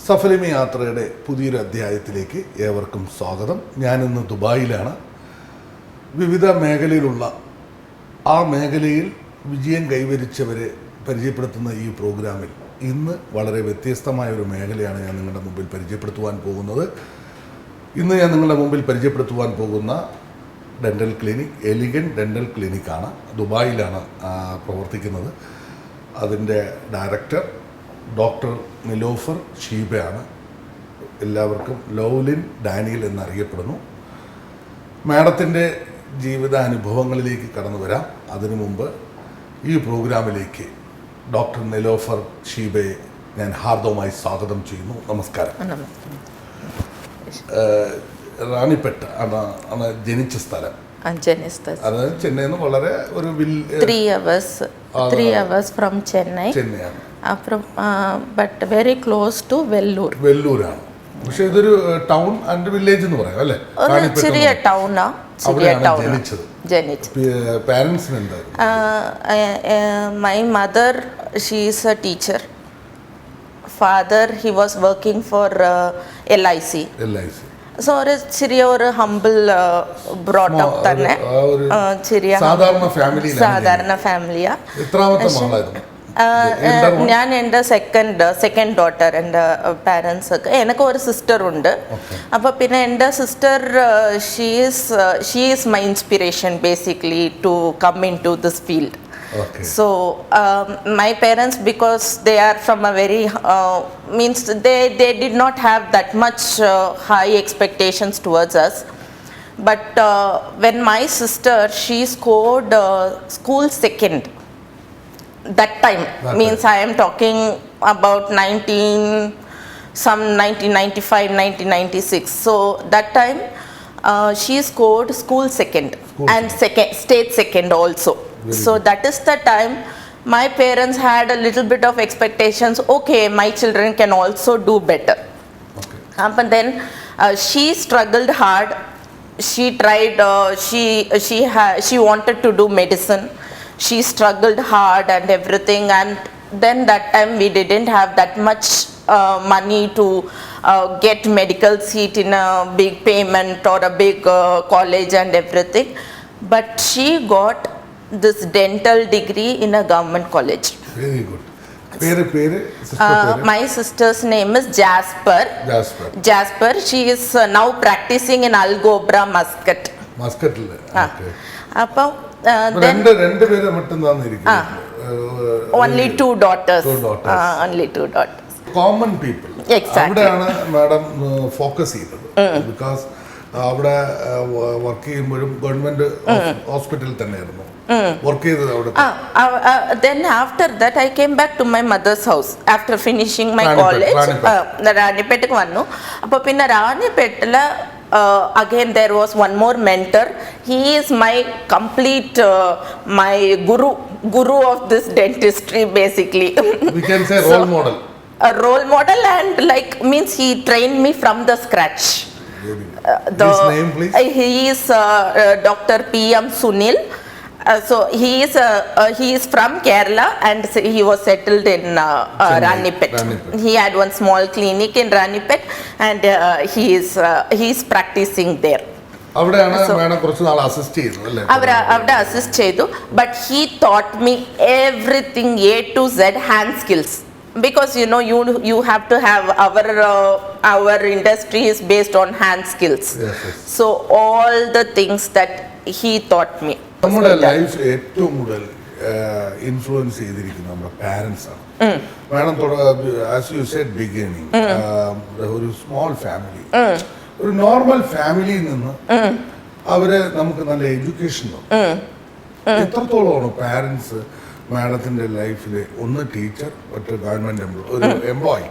സഫലിമി യാത്രയുടെ പുതിയൊരു അധ്യായത്തിലേക്ക് ഏവർക്കും സ്വാഗതം. ഞാനിന്ന് ദുബായിലാണ്. വിവിധ മേഖലയിലുള്ള ആ മേഖലയിൽ വിജയം കൈവരിച്ചവരെ പരിചയപ്പെടുത്തുന്ന ഈ പ്രോഗ്രാമിൽ ഇന്ന് വളരെ വ്യത്യസ്തമായ ഒരു മേഖലയാണ് ഞാൻ നിങ്ങളുടെ മുമ്പിൽ പരിചയപ്പെടുത്തുവാൻ പോകുന്നത്. ഇന്ന് ഞാൻ നിങ്ങളുടെ മുമ്പിൽ പരിചയപ്പെടുത്തുവാൻ പോകുന്ന ഡെൻ്റൽ ക്ലിനിക് എലിഗൻറ്റ് ഡെൻ്റൽ ക്ലിനിക്കാണ്. ദുബായിലാണ് പ്രവർത്തിക്കുന്നത്. അതിൻ്റെ ഡയറക്ടർ ഡോക്ടർ നിലോഫർ ഷീബയാണ്. എല്ലാവർക്കും ലൗലിൻ ഡാനിയൽ എന്നറിയപ്പെടുന്നു. മാഡത്തിൻ്റെ ജീവിതാനുഭവങ്ങളിലേക്ക് കടന്നു വരാം. അതിനു മുമ്പ് ഈ പ്രോഗ്രാമിലേക്ക് ഡോക്ടർ നിലോഫർ ഷീബയെ ഞാൻ ഹാർദവമായി സ്വാഗതം ചെയ്യുന്നു. നമസ്കാരം. റാണിപ്പെട്ട് ആണ് ജനിച്ച സ്ഥലം. അത് ചെന്നൈയിൽ നിന്ന് വളരെ ഒരു 3 hours from Chennai. ചെന്നൈയാണ്. But very close to Vellore. വെല്ലൂരാണ്. പക്ഷെ ഇതൊരു ടൗൺ ആൻഡ് വില്ലേജ് എന്ന് പറയാം അല്ലേ? ചെറിയ ടൗണാ. പാരന്റ്സിന് എന്തായിരുന്നു? My mother, she is a teacher. Father, he was working for LIC. So ഒരു ചെറിയ ഒരു ഹംബിൾ ബ്രോട്ടപ്പ് തന്നെ. ചെറിയ സാധാരണ ഫാമിലിയാ. ഞാൻ എൻ്റെ സെക്കൻഡ് ഡോട്ടർ. എൻ്റെ പാരൻസ് ഒക്കെ എനിക്ക് ഒരു സിസ്റ്റർ ഉണ്ട്. അപ്പോൾ പിന്നെ എൻ്റെ sister she is my inspiration basically to come in to this field. So my parents, because they are from a very means they did not have that much high expectations towards us, but when my sister, she scored school second that time. I am talking about 1995 1996. So that time she scored school second and state second also. So that is the time my parents had a little bit of expectations. Okay, my children can also do better. But then she struggled hard. She tried. She wanted to do medicine. She struggled hard and everything. And then that time we didn't have that much money to get medical seat in a big payment or a big college and everything. But she got this dental degree in a government college. Very good. My sister's name is Jasper. She is now practicing in Al Gobra, Muscat. Appo rendu pere mattum thaan irikku. Only two daughters. Only two daughters. Common people. Exactly. avadana madam focus cheythathu because അവിടെ work ചെയ്യുമ്പോഴും government ഹോസ്പിറ്റലിൽ തന്നെയായിരുന്നു work ചെയ്തത് അവിടെ. Then after that I came back to my mother's house after finishing my college. റാണിപേട്ടക്ക് വന്നു. അപ്പോൾ പിന്നെ റാണിപേട്ടിൽ again there was one more mentor. He is my complete my guru of this dentistry basically. We can say role model. A role model and means he trained me from the scratch. His name, please? He is Dr. P.M. Sunil. So he is from Kerala and he was settled in Ranipet. He had one small clinic in Ranipet and he is practicing there. അവിടെയാണ് madam കുറച്ച് നാൾ assist ചെയ്തു അല്ലേ? അവിടെ assist ചെയ്തു. But he taught me everything A to Z hand skills. Because you have to have our industry is based on hand skills. Yes. So all the things that he taught me. നമ്മുടെ life ഏറ്റവും കൂടുതൽ influence ചെയ്തിരിക്കുന്നത് നമ്മുടെ parents ആണ്. Madam as you said beginning ഒരു small family, ഒരു normal ഫാമിലിയിൽ നിന്ന് അവരെ നമുക്ക് നല്ല എഡ്യൂക്കേഷൻ എത്രത്തോളമാണ് പാരൻസ് മാഡത്തിന്റെ ലൈഫിലെ ഒന്ന് ടീച്ചർ, മറ്റൊരു ഗവൺമെന്റ് എംപ്ലോയി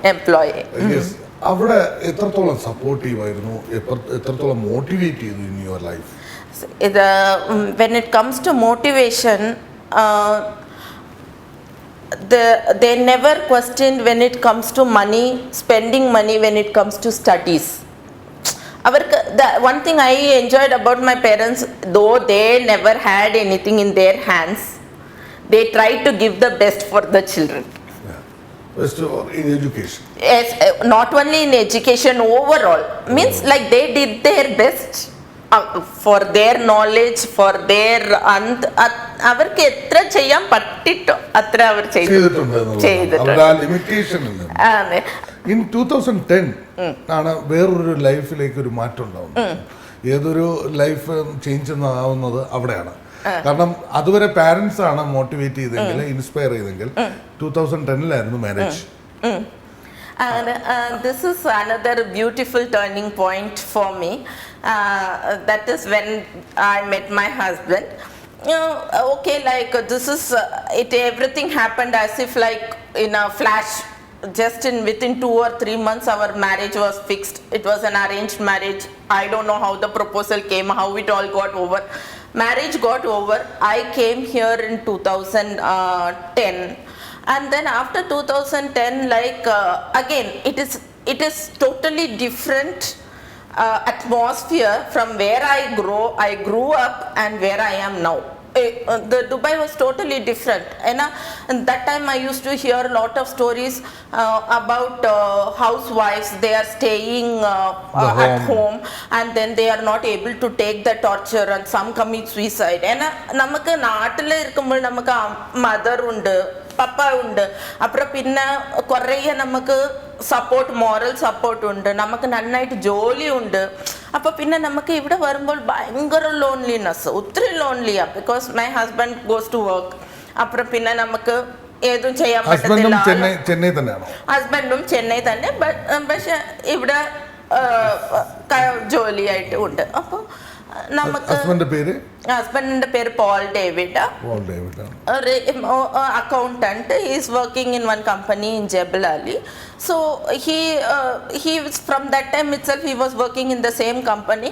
അവിടെ എത്രത്തോളം സപ്പോർട്ടീവ് ആയിരുന്നു, എത്രത്തോളം മോട്ടിവേറ്റ് ചെയ്തു in your life? When it comes to motivation, they never questioned when it comes to money, spending money when it comes to studies. The one thing I enjoyed about my parents, though they never had anything in their hands, they tried to give the best for the children. First of all, in education. Yes, not only in education, overall means like they did their best for their knowledge, for their അവർക്ക് എത്ര ചെയ്യാൻ പറ്റിട്ടോ അത്ര അവർ ചെയ്തിട്ടുണ്ട് എന്നുള്ളതാണ്. ചെയ്തിട്ടുണ്ട്. അവരുടെ ആ limitation അതെ. ഇൻ 2010 ആണ് വേറൊരു ലൈഫിലേക്ക് ഒരു മാറ്റം ഉണ്ടാവുന്നത്. ഏതൊരു ലൈഫ് ചേഞ്ച് ആവുന്നത് അവിടെയാണ്. കാരണം അതുവരെ പാരന്റ്സ് ആണ് മോട്ടിവേറ്റ് ചെയ്തെങ്കിൽ, ഇൻസ്പയർ ചെയ്തെങ്കിൽ 2010-ലായിരുന്നു marriage. And this is another beautiful turning point for me. That is when I met my husband. Okay, like this is everything happened as if like in a flash. Just within 2 or 3 months, our marriage was fixed. It was an arranged marriage. I don't know how the proposal came, how it all got over. Marriage got over. I came here in 2010. And then after 2010, like again, it is totally different atmosphere from where I grew up and where I am now. The Dubai was totally different, and that time I used to hear a lot of stories about housewives. They are staying at home and then they are not able to take the torture and some commit suicide. And നമുക്ക് നാട്ടിൽ ഇരിക്കുമ്പോൾ നമുക്ക് mother ഉണ്ട്, പപ്പ ഉണ്ട്, അപ്പുറം പിന്നെ കുറേ നമുക്ക് സപ്പോർട്ട്, മോറൽ സപ്പോർട്ട് ഉണ്ട്, നമുക്ക് നന്നായിട്ട് ജോലി ഉണ്ട്. അപ്പോൾ പിന്നെ നമുക്ക് ഇവിടെ വരുമ്പോൾ ഭയങ്കര ലോൺലിനെസ്, ഒത്തിരി ലോൺലിയാ, because my husband goes to work. അപ്പുറം പിന്നെ നമുക്ക് ഏതും ചെയ്യാൻ പറ്റത്തില്ല. ഹസ്ബൻഡും ചെന്നൈ തന്നെ, പക്ഷെ ഇവിടെ ജോലിയായിട്ട് ഉണ്ട്. അപ്പോൾ നമുക്ക് ഹസ്ബൻഡിന്റെ പേര് Paul David, accountant. He is working in one company in Jebel Ali. So he was, from that time itself he was working in the same company.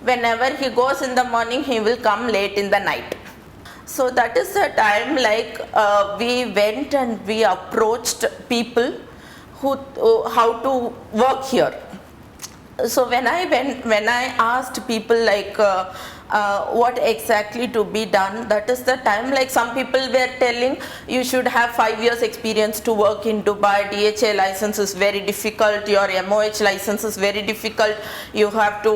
Whenever he goes in the morning, he will come late in the night. So that is the time like we went and we approached people who how to work here. So when I asked people like what exactly to be done, that is the time like some people were telling you should have 5 years experience to work in Dubai. DHA license is very difficult, your MOH license is very difficult, you have to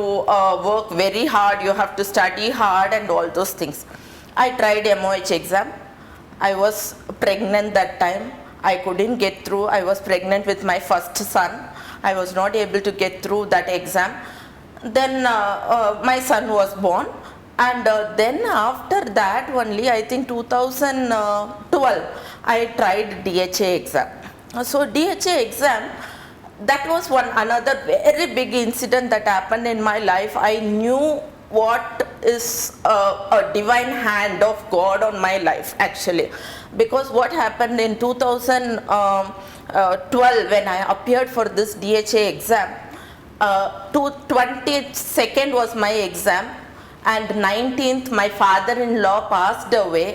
work very hard, you have to study hard and all those things. I tried MOH exam. I was pregnant that time. I couldn't get through. I was pregnant with my first son. I was not able to get through that exam. Then my son was born, and then after that only, I think 2012, I tried DHA exam. So DHA exam, that was another very big incident that happened in my life. I knew what is a divine hand of God on my life actually, because what happened in 2012 when I appeared for this DHA exam, 22nd was my exam, and 19th my father-in-law passed away.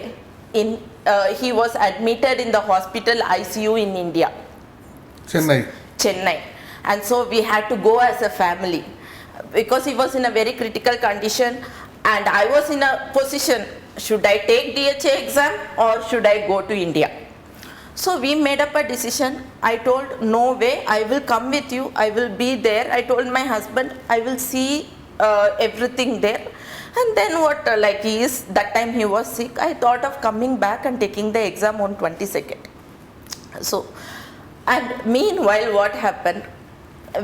He was admitted in the hospital ICU in India, Chennai, and so we had to go as a family because he was in a very critical condition, and I was in a position, should I take DHA exam or should I go to India? So we made up a decision. I told, no way, I will come with you, I will be there. I told my husband, I will see everything there. And then what, like that time he was sick, I thought of coming back and taking the exam on 22nd. So, and meanwhile what happened,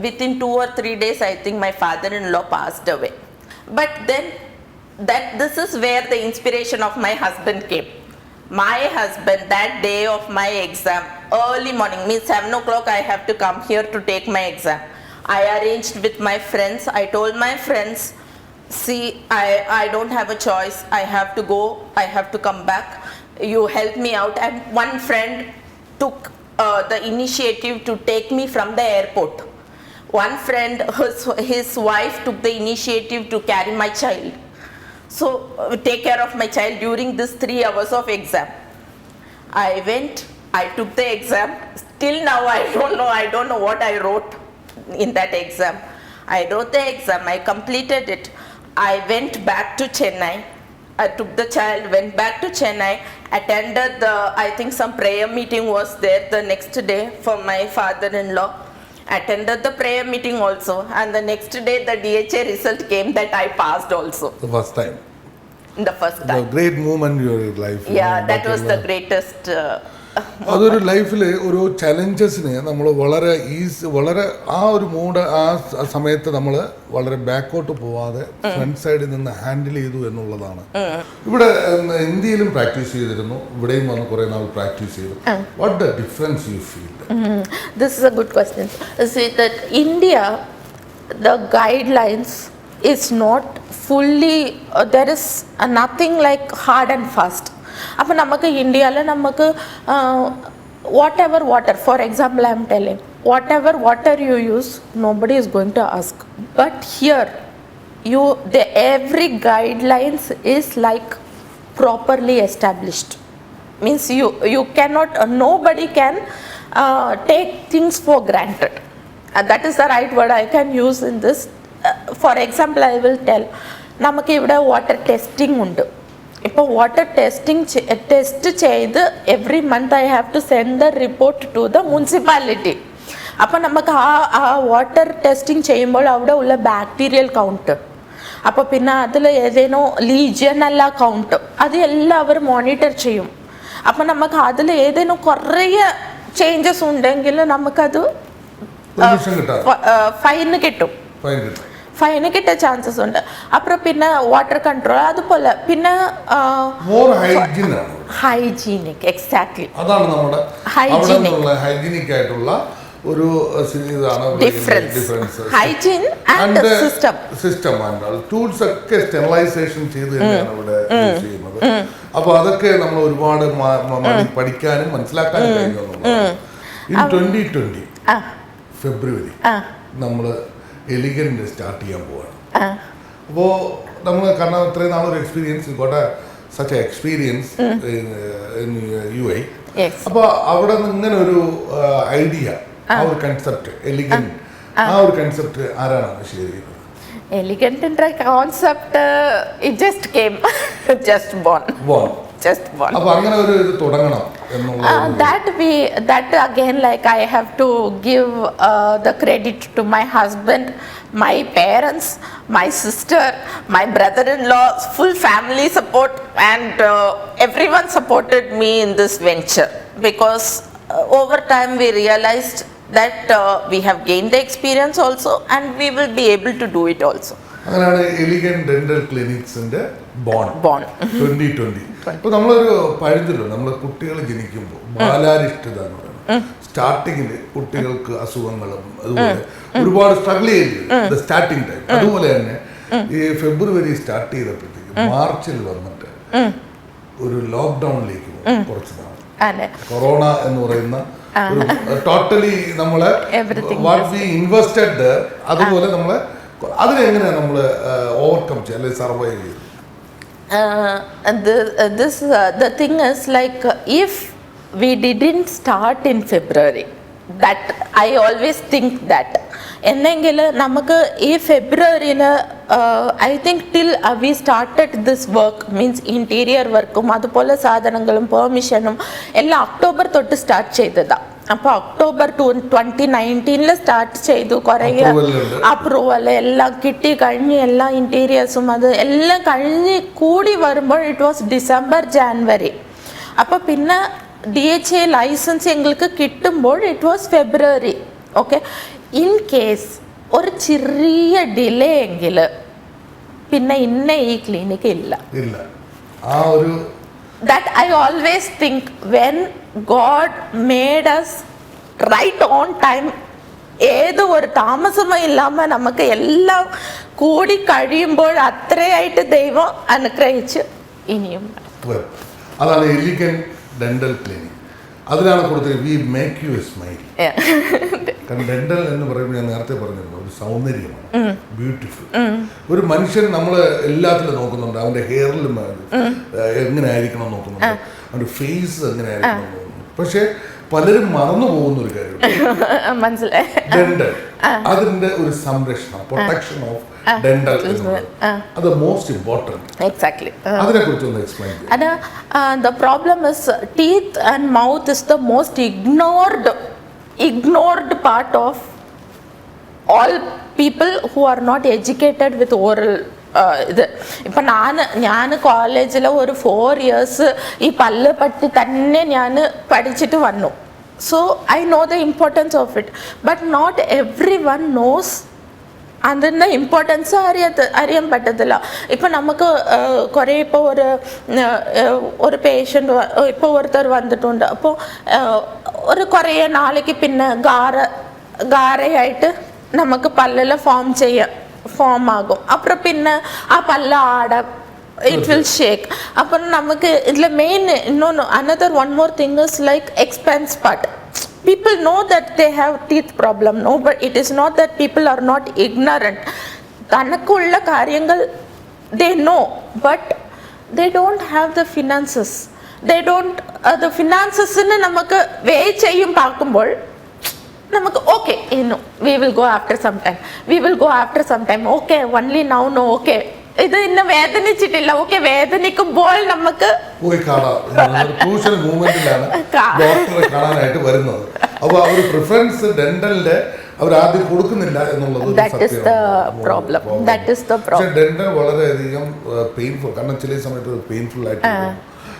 within 2 or 3 days, I think my father-in-law passed away. But then this is where the inspiration of my husband came. My husband, that day of my exam, early morning, means 7 o'clock, I have to come here to take my exam. I arranged with my friends. I told my friends, see, I don't have a choice. I have to go. I have to come back. You help me out. And one friend took the initiative to take me from the airport. One friend, his wife took the initiative to carry my child. So take care of my child during this 3 hours of exam. I went, I took the exam. Till now I don't know what I wrote in that exam. I wrote the exam, I completed it. I went back to Chennai. I took the child, went back to Chennai, attended the, I think some prayer meeting was there the next day for my father-in-law. Attended the prayer meeting also, and the next day the DHA result came that I passed also. The first time. The first The time. great moment in your life. Yeah, that was the greatest. അതൊരു ലൈഫിൽ ഒരു ചലഞ്ചസിന് നമ്മൾ വളരെ ആ ഒരു mood ആ സമയത്ത് നമ്മൾ വളരെ ബാക്കോട്ട് പോവാതെ ഫ്രണ്ട് സൈഡിൽ നിന്ന് ഹാൻഡിൽ ചെയ്തു എന്നുള്ളതാണ്. ഇവിടെ ഇന്ത്യയിലും പ്രാക്ടീസ് ചെയ്തിരുന്നു, ഇവിടെയും വന്ന് കുറേ നാൾ പ്രാക്ടീസ് ചെയ്തു. What the difference you feel? This is a good question. See that India, the guidelines is not fully, there is nothing like hard and fast. അപ്പോൾ നമുക്ക് ഇന്ത്യയിൽ നമുക്ക് whatever water, for example I am telling, whatever water you use nobody is going to ask, but here every guidelines is like properly established, means you cannot, nobody can take things for granted. That is the right word I can use in this. For example I will tell, നമുക്ക് ഇവിടെ water testing ഉണ്ട്. ഇപ്പോൾ water test ചെയ്ത് every month I have to send the report to the municipality. അപ്പോൾ നമുക്ക് ആ water testing ചെയ്യുമ്പോൾ അവിടെ ഉള്ള ബാക്ടീരിയൽ കൗണ്ട്, അപ്പോൾ പിന്നെ അതിൽ ഏതേനോ ലീജിയനല്ല കൗണ്ട്, അത് എല്ലാവരും മോണിറ്റർ ചെയ്യും. അപ്പോൾ നമുക്ക് അതിൽ ഏതേനോ കുറേ ചേഞ്ചസ് ഉണ്ടെങ്കിൽ നമുക്കത് ഫൈന് കിട്ടും. ഫൈന് കിട്ടാൻ ചാൻസസ് ഉണ്ട്. അப்புறம் പിന്നെ വാട്ടർ കൺട്രോൾ അതുപോലെ പിന്നെ ഹൈജീനിക്, എക്സാക്ട്ലി അതാണ് നമ്മുടെ ഹൈജീനിക് ആയിട്ടുള്ള ഒരു difference. Hygiene and system and tools ഒക്കെ സ്റ്റെറിലൈസേഷൻ ചെയ്ത് തന്നെയാണ് ഇവിടെ യൂസ് ചെയ്യുന്നത്. അപ്പൊ അതൊക്കെ നമ്മൾ ഒരുപാട് പഠിക്കാനും മനസ്സിലാക്കാനും കഴിയുന്നു. ഇൻ 2020 ഫെബ്രുവരി നമ്മൾ എലിഗന്റ് സ്റ്റാർട്ട് ചെയ്യാൻ പോവാണ്. അപ്പോൾ നമ്മൾ കാരണം ഇത്രയും നാളൊരു experience got such experience in UAE. അപ്പോൾ അവിടെ നിന്ന് ഇങ്ങനെ ഒരു ഐഡിയ, ആ ഒരു കൺസെപ്റ്റ് എലിഗന്റ്, ആ ഒരു കൺസെപ്റ്റ് ആരാണ് ഷെയർ ചെയ്യുന്നത്? എലിഗന്റിന്റെ concept it just came, just born. അപ്പോൾ അങ്ങനെ ഒരു ഇത് തുടങ്ങണം എന്നുള്ള that again, like I have to give the credit to my husband, my parents, my sister, my brother-in-law, full family support, and everyone supported me in this venture, because over time we realized that we have gained the experience also and we will be able to do it also. അങ്ങനെയാണ് elegant dental ക്ലിനിക്സിന്റെ bone 2020. അപ്പോൾ നമ്മളൊരു പഴുതല്ലോ, നമ്മൾ കുട്ടികൾ ജനിക്കുമ്പോൾ ബാലാരിഷ്ടത എന്ന് പറയുന്നത് സ്റ്റാർട്ടിങ്ങിൽ കുട്ടികൾക്ക് അസുഖങ്ങളും അതുപോലെ ഒരുപാട് സ്ട്രഗിൾ ചെയ്ത് സ്റ്റാർട്ടിങ് ടൈം. അതുപോലെ തന്നെ ഈ ഫെബ്രുവരി സ്റ്റാർട്ട് ചെയ്തപ്പോഴത്തേക്ക് മാർച്ചിൽ വന്നിട്ട് ഒരു ലോക്ക്ഡൌണിലേക്ക് പോകും കുറച്ച് നാൾ. കൊറോണ എന്ന് പറയുന്ന ടോട്ടലി നമ്മളെ വാട്ട് വി ഇൻവെസ്റ്റഡ്, അതുപോലെ നമ്മളെ അതിനെങ്ങനെ നമ്മൾ ഓവർകം ചെയ്യുക അല്ലെങ്കിൽ സർവൈവ് ചെയ്യും? The thing is like if we didn't start in February, that I always think that എന്നെങ്കിൽ നമുക്ക് ഈ ഫെബ്രുവരിയിൽ I think till we started this work, means interior വർക്കും അതുപോലെ സാധനങ്ങളും പെർമിഷനും എല്ലാം ഒക്ടോബർ തൊട്ട് സ്റ്റാർട്ട് ചെയ്തതാണ്. അപ്പോൾ ഒക്ടോബർ 2019 സ്റ്റാർട്ട് ചെയ്തു. കുറേ അപ്രൂവൽ എല്ലാം കിട്ടി കഴിഞ്ഞ് എല്ലാ ഇൻറ്റീരിയേഴ്സും അത് എല്ലാം കഴിഞ്ഞ് കൂടി വരുമ്പോൾ ഇറ്റ് വാസ് ഡിസംബർ ജാനുവരി. അപ്പോൾ പിന്നെ DHA ലൈസൻസ് എങ്ങൾക്ക് കിട്ടുമ്പോൾ it was February. Okay, in case ഒരു ചെറിയ ഡിലേ എങ്കിൽ പിന്നെ ഈ ക്ലിനിക്ക് ഇല്ല. ആ ഒരു that I always think when God made us right on time, ഏതോ ഒരു താമസമോ ഇല്ലാமல் നമുക്ക് എല്ലാം കൂടി കഴിയുമ്പോൾ അത്രയായിട്ട് ദൈവം അനുഗ്രഹിച്ച് ഇനിയും. അതാണ് എലിഗന്റ് ഡെന്റൽ ക്ലിനിക്. അതിനാണ് കൊടുത്തത് we make you A smile. കാരണം ഡെന്റൽ എന്ന് പറയുമ്പോൾ ഞാൻ നേരത്തെ പറഞ്ഞിരുന്നു ഒരു സൗന്ദര്യമാണ്, ബ്യൂട്ടിഫുൾ. ഒരു മനുഷ്യൻ നമ്മൾ എല്ലാത്തിലും നോക്കുന്നുണ്ട്, അവൻ്റെ ഹെയറിലും എങ്ങനെ ആയിരിക്കണം നോക്കുന്നുണ്ട്, അവൻ്റെ ഫേസ് എങ്ങനെ ആയിരിക്കണം നോക്കുന്നുണ്ട്. പക്ഷെ പലരും മറന്നു പോകുന്ന ഒരു കാര്യം ഡെന്റൽ, അതിൻ്റെ ഒരു സംരക്ഷണം, പ്രൊട്ടക്ഷൻ ഓഫ് ഡെന്റൽ അത് മോസ്റ്റ് ഇമ്പോർട്ടൻറ്റ്. Exactly. അതിനെ കുറിച്ചൊന്ന് എക്സ്പ്ലെയിൻ ചെയ്യാം. And the problem is teeth and mouth is the most ignored part of all people who are not educated with oral ഇത്. ഇപ്പം ഞാൻ കോളേജിൽ ഒരു 4 years ഈ പല്ല് പറ്റി തന്നെ ഞാൻ പഠിച്ചിട്ട് വന്നു. So I know the importance of it, but not everyone knows അതിൻ്റെ ഇമ്പോർട്ടൻസ് അറിയാൻ പറ്റത്തില്ല. ഇപ്പം നമുക്ക് കുറേ ഇപ്പോൾ ഒരു പേഷ്യൻ്റ് ഇപ്പോൾ ഒരുത്തർ വന്നിട്ടുണ്ട്. അപ്പോൾ ഒരു കുറേ നാളേക്ക് പിന്നെ ഗാരയായിട്ട് നമുക്ക് പല്ലിൽ ഫോം ആകും. അப்புறம் പിന്നെ ആ പല്ല് it will shake. അപ്പം നമുക്ക് ഇതിൽ main another one more thing is like expense part. People know that they have teeth problem, no, but it is not that people are not ignorant. തനക്കുള്ള കാര്യങ്ങൾ they know, but they don't have the finances. They don't the finances-നെ നമുക്ക് വേ ചെയ്യും പാക്കുമ്പോൾ നമുക്ക് okay we will go after some time okay only now no okay ഇത് ഇന്നെ വേദനിച്ചിട്ടില്ല, okay വേദനിക്കുമ്പോൾ നമുക്ക് പോയി കാണാം. Crucial മൂവ്മെന്റിലാണ് ഡോക്ടറെ കാണാനായിട്ട് വരുന്നത്. അപ്പോൾ ആ ഒരു പ്രിഫറൻസ് ഡെന്റലിന്റെ അവർ ആദ്യം കൊടുക്കുന്നില്ല എന്നുള്ളത് പക്ഷേ ഡെന്റൽ വളരെയധികം പെയിൻഫുൾ, കാരണം ചില സമയത്ത് പെയിൻഫുൾ ആയിട്ട്.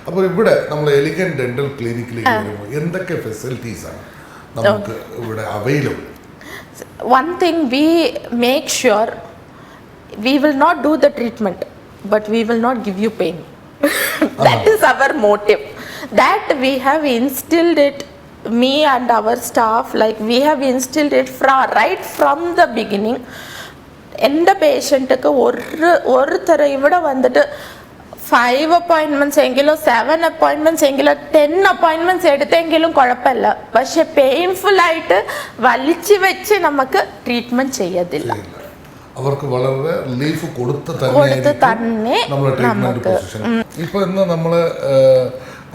അപ്പോൾ ഇവിടെ നമ്മൾ എലിഗന്റ് ഡെന്റൽ ക്ലിനിക്കിലേക്ക് വരുമ്പോൾ എന്തൊക്കെ ഫെസിലിറ്റീസ് ആണ് നമുക്ക് ഇവിടെ available? One thing we make sure we will not do the treatment, but we will not give you pain. That is our motive. That we have instilled it, me and our staff, like we have instilled it right from the beginning. എൻ്റെ പേഷ്യൻറ്റൊക്കെ ഒരു ഇവിടെ വന്നിട്ട് 5 appointments എങ്കിലോ 7 appointments എങ്കിലോ 10 appointments എടുത്തെങ്കിലും കുഴപ്പമില്ല, പക്ഷെ painful ആയിട്ട് വലിച്ചു വെച്ച് നമുക്ക് ട്രീറ്റ്മെന്റ് ചെയ്യത്തില്ല. അവർക്ക് വളരെ റിലീഫ് കൊടുത്ത് തന്നെ നമ്മുടെ ട്രീറ്റ്മെന്റ് പൊസിഷൻ. ഇപ്പൊ ഇന്ന് നമ്മള്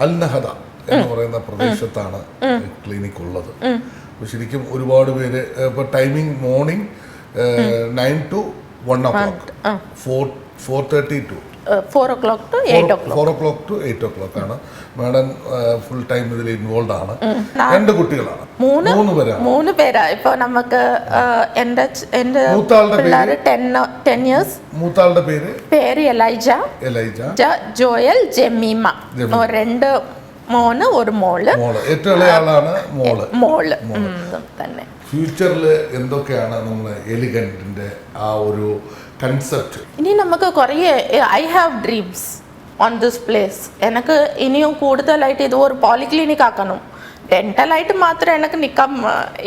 അൽ നഹദ എന്ന് പറയുന്ന പ്രദേശത്താണ് ക്ലിനിക് ഉള്ളത്. ശരിക്കും ഒരുപാട് പേര് ഇപ്പൊ timing morning 9 to 1 o'clock, 4:30 to 4 o'clock to 8 o'clock. 4 o'clock to 8 o'clock ആണ് മാഡം ഫുൾ ടൈം ഇതിൽ ഇൻവോൾവ് ആണ്. 2 കുട്ടികളാണ്, 3 പേരാ. ഇപ്പൊ നമുക്ക് എന്റെ പിള്ളേര് 10 years. മൂത്താളുടെ പേര് എലൈജ, ജോയൽ, ജമീമ. 2 മോന് 1 മോള്. ഏറ്റവും ഇളയ ആളാണ് മോള് തന്നെ. ഫ്യൂച്ചറിൽ എന്തൊക്കെയാണ് നമ്മൾ എലിഗന്റിന്റെ ആ ഒരു കൺസെപ്റ്റ്? ഇനി നമുക്ക് കുറേ I have dreams on this place. എനിക്ക് ഇനിയും കൂടുതലായിട്ട് ഇത് ഒരു പോളിക്ലിനിക് ആക്കണം. ഡെന്റലായിട്ട് മാത്രം എനിക്ക് നിൽക്കാൻ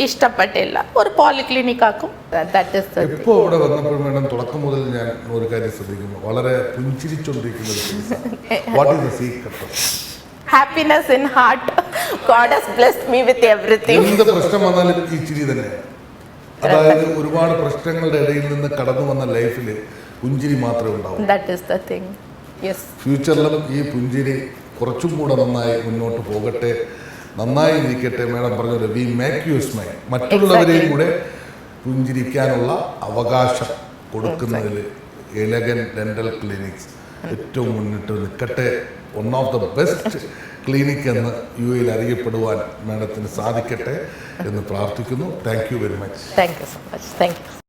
ഇഷ്ടപ്പെട്ടില്ല, ഒരു പോളിക്ലിനിക് ആക്കും. ഇപ്പോൾ ഇവിടെ വന്നപ്പോൾ മേഡം തുടക്കം മുതൽ ഞാൻ ഒരു കാര്യം ശ്രദ്ധിക്കുന്നു, വളരെ പുഞ്ചിരിച്ചുകൊണ്ടിരിക്കുന്നത്. Happiness in heart. God has blessed me with everything. എന്ത് പ്രശ്നം വന്നാലും ഈ ചിരി തന്നെയാണ്. അതായത് ഒരുപാട് പ്രശ്നങ്ങളുടെ ഇടയിൽ നിന്ന് കടന്നു വന്ന ലൈഫിൽ പുഞ്ചിരി മാത്രമേ ഉണ്ടാവൂ. That is the thing. Yes. ഫ്യൂച്ചറിലും ഈ പുഞ്ചിരി കുറച്ചും കൂടെ നന്നായി മുന്നോട്ട് പോകട്ടെ, നന്നായി ഇരിക്കട്ടെ. മേഡം പറഞ്ഞത് വി മേക്ക് യു സ്മൈൽ. മറ്റുള്ളവരെയും കൂടെ പുഞ്ചിരിക്കാനുള്ള അവകാശം കൊടുക്കുന്നതിൽ എലഗൻ ഡെന്റൽ ക്ലിനിക്സ് ഏറ്റവും മുന്നിട്ട് നിൽക്കട്ടെ. One of the best clinic എന്ന് UAE അറിയപ്പെടുവാൻ മേഡത്തിന് സാധിക്കട്ടെ എന്ന് പ്രാർത്ഥിക്കുന്നു. Thank you very much. Thank you so much. Thank you.